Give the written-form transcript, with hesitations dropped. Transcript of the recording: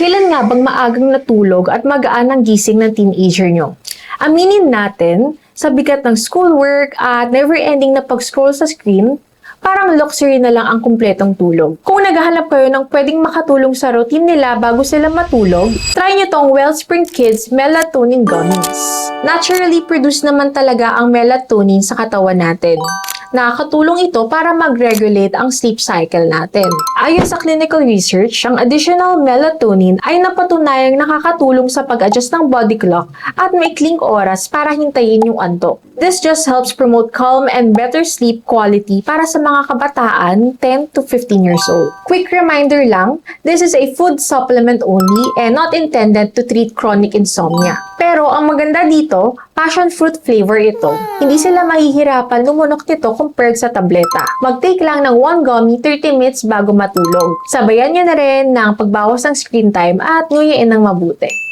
Kailan nga bang maagang natulog at magaan ang gising ng teenager nyo? Aminin natin, sa bigat ng schoolwork at never-ending na pag-scroll sa screen, parang luxury na lang ang kumpletong tulog. Kung naghahanap kayo ng pwedeng makatulong sa routine nila bago sila matulog, try nyo tong Wellspring Kids Melatonin Gummies. Naturally produced naman talaga ang melatonin sa katawan natin. Nakakatulong ito para mag-regulate ang sleep cycle natin. Ayon sa clinical research, ang additional melatonin ay napatunayang nakakatulong sa pag-adjust ng body clock at maikling oras para hintayin yung antok. This just helps promote calm and better sleep quality para sa mga kabataan 10 to 15 years old. Quick reminder lang, this is a food supplement only and not intended to treat chronic insomnia. Pero ang maganda dito, passion fruit flavor ito. Hindi sila mahihirapan lumunok nito compared sa tableta. Mag-take lang ng 1 gummy 30 minutes bago matulog. Sabayan nyo na rin ng pagbawas ng screen time at nguyuin ng mabuti.